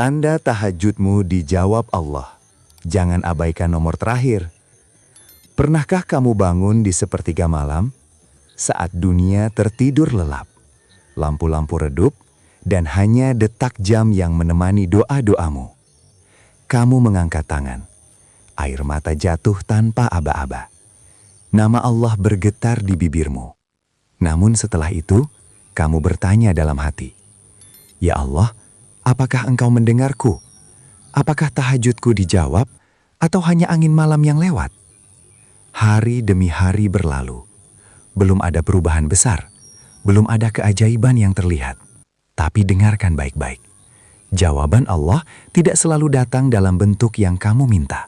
Tanda tahajudmu dijawab Allah. Jangan abaikan nomor terakhir. Pernahkah kamu bangun di sepertiga malam saat dunia tertidur lelap, lampu-lampu redup, dan hanya detak jam yang menemani doa-doamu? Kamu mengangkat tangan, air mata jatuh tanpa aba-aba. Nama Allah bergetar di bibirmu. Namun setelah itu, kamu bertanya dalam hati, "Ya Allah, apakah Engkau mendengarku? Apakah tahajudku dijawab, atau hanya angin malam yang lewat?" Hari demi hari berlalu. Belum ada perubahan besar, belum ada keajaiban yang terlihat. Tapi dengarkan baik-baik. Jawaban Allah tidak selalu datang dalam bentuk yang kamu minta.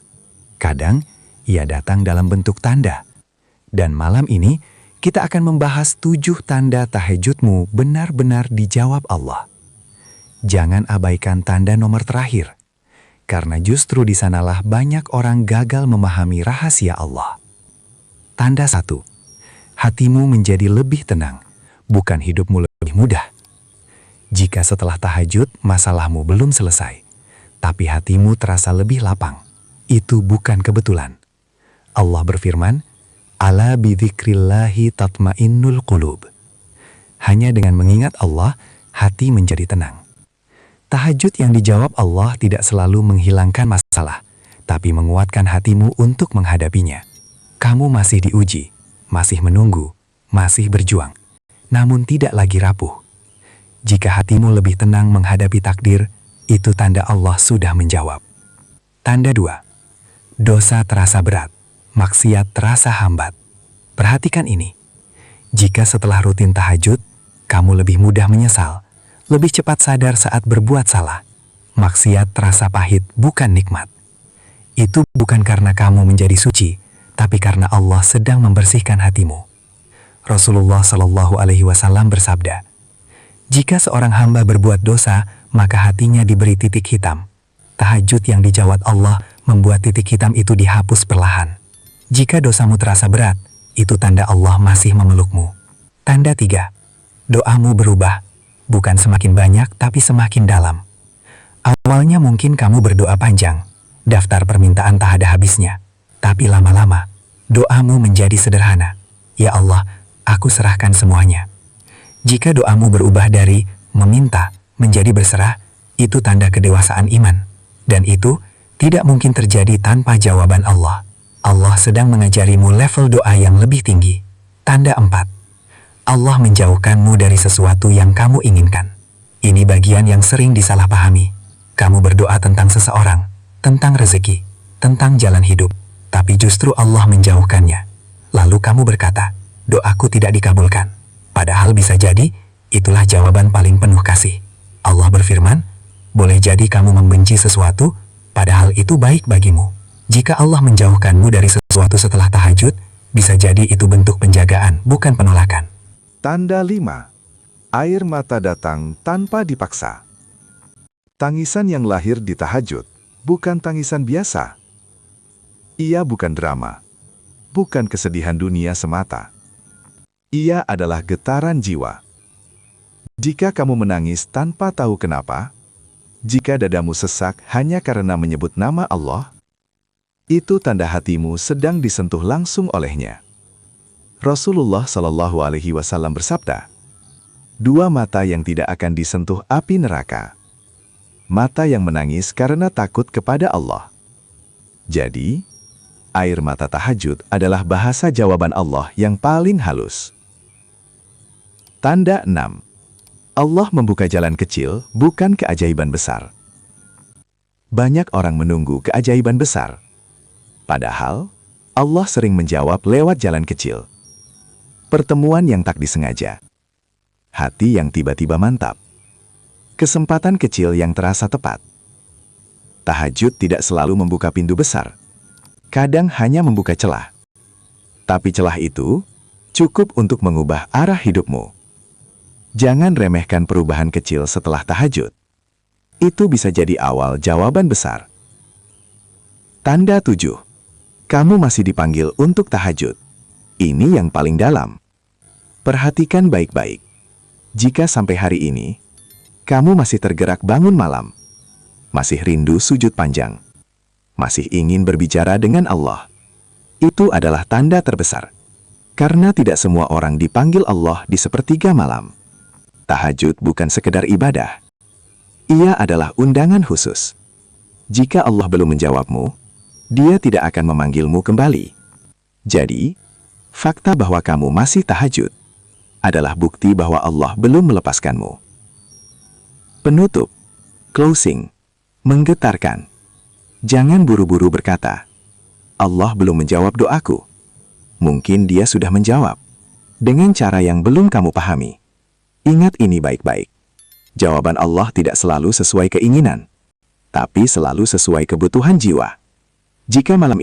Kadang, ia datang dalam bentuk tanda. Dan malam ini, kita akan membahas 7 tanda tahajudmu benar-benar dijawab Allah. Jangan abaikan tanda nomor terakhir, karena justru di sanalah banyak orang gagal memahami rahasia Allah. Tanda 1. Hatimu menjadi lebih tenang, bukan hidupmu lebih mudah. Jika setelah tahajud masalahmu belum selesai, tapi hatimu terasa lebih lapang, itu bukan kebetulan. Allah berfirman, "Ala bidzikrillahi tatmainnul qulub." Hanya dengan mengingat Allah, hati menjadi tenang. Tahajud yang dijawab Allah tidak selalu menghilangkan masalah, tapi menguatkan hatimu untuk menghadapinya. Kamu masih diuji, masih menunggu, masih berjuang, namun tidak lagi rapuh. Jika hatimu lebih tenang menghadapi takdir, itu tanda Allah sudah menjawab. Tanda 2. Dosa terasa berat, maksiat terasa hambat. Perhatikan ini. Jika setelah rutin tahajud, kamu lebih mudah menyesal, lebih cepat sadar saat berbuat salah, maksiat terasa pahit bukan nikmat. Itu bukan karena kamu menjadi suci, tapi karena Allah sedang membersihkan hatimu. Rasulullah Shallallahu Alaihi Wasallam bersabda, "Jika seorang hamba berbuat dosa, maka hatinya diberi titik hitam. Tahajud yang dijawab Allah membuat titik hitam itu dihapus perlahan. Jika dosamu terasa berat, itu tanda Allah masih memelukmu." Tanda 3. Doamu berubah, bukan semakin banyak tapi semakin dalam. Awalnya mungkin kamu berdoa panjang, daftar permintaan tak ada habisnya. Tapi lama-lama, doamu menjadi sederhana. "Ya Allah, aku serahkan semuanya." Jika doamu berubah dari meminta menjadi berserah, itu tanda kedewasaan iman. Dan itu tidak mungkin terjadi tanpa jawaban Allah. Allah sedang mengajarimu level doa yang lebih tinggi. Tanda 4. Allah menjauhkanmu dari sesuatu yang kamu inginkan. Ini bagian yang sering disalahpahami. Kamu berdoa tentang seseorang, tentang rezeki, tentang jalan hidup, tapi justru Allah menjauhkannya. Lalu kamu berkata, "Doaku tidak dikabulkan." Padahal bisa jadi, itulah jawaban paling penuh kasih. Allah berfirman, "Boleh jadi kamu membenci sesuatu, padahal itu baik bagimu." Jika Allah menjauhkanmu dari sesuatu setelah tahajud, bisa jadi itu bentuk penjagaan, bukan penolakan. Tanda 5. Air mata datang tanpa dipaksa. Tangisan yang lahir di tahajud bukan tangisan biasa. Ia bukan drama, bukan kesedihan dunia semata. Ia adalah getaran jiwa. Jika kamu menangis tanpa tahu kenapa, jika dadamu sesak hanya karena menyebut nama Allah, itu tanda hatimu sedang disentuh langsung olehnya. Rasulullah Shallallahu Alaihi Wasallam bersabda, "Dua mata yang tidak akan disentuh api neraka. Mata yang menangis karena takut kepada Allah." Jadi, air mata tahajud adalah bahasa jawaban Allah yang paling halus. Tanda 6. Allah membuka jalan kecil, bukan keajaiban besar. Banyak orang menunggu keajaiban besar. Padahal, Allah sering menjawab lewat jalan kecil. Pertemuan yang tak disengaja. Hati yang tiba-tiba mantap. Kesempatan kecil yang terasa tepat. Tahajud tidak selalu membuka pintu besar. Kadang hanya membuka celah. Tapi celah itu cukup untuk mengubah arah hidupmu. Jangan remehkan perubahan kecil setelah tahajud. Itu bisa jadi awal jawaban besar. Tanda 7. Kamu masih dipanggil untuk tahajud. Ini yang paling dalam. Perhatikan baik-baik. Jika sampai hari ini, kamu masih tergerak bangun malam, masih rindu sujud panjang, masih ingin berbicara dengan Allah. Itu adalah tanda terbesar. Karena tidak semua orang dipanggil Allah di sepertiga malam. Tahajud bukan sekedar ibadah. Ia adalah undangan khusus. Jika Allah belum menjawabmu, Dia tidak akan memanggilmu kembali. Jadi, fakta bahwa kamu masih tahajud adalah bukti bahwa Allah belum melepaskanmu. Penutup, closing, menggetarkan. Jangan buru-buru berkata, Allah belum menjawab doaku. Mungkin Dia sudah menjawab dengan cara yang belum kamu pahami. Ingat ini baik-baik. Jawaban Allah tidak selalu sesuai keinginan, tapi selalu sesuai kebutuhan jiwa. Jika malam ini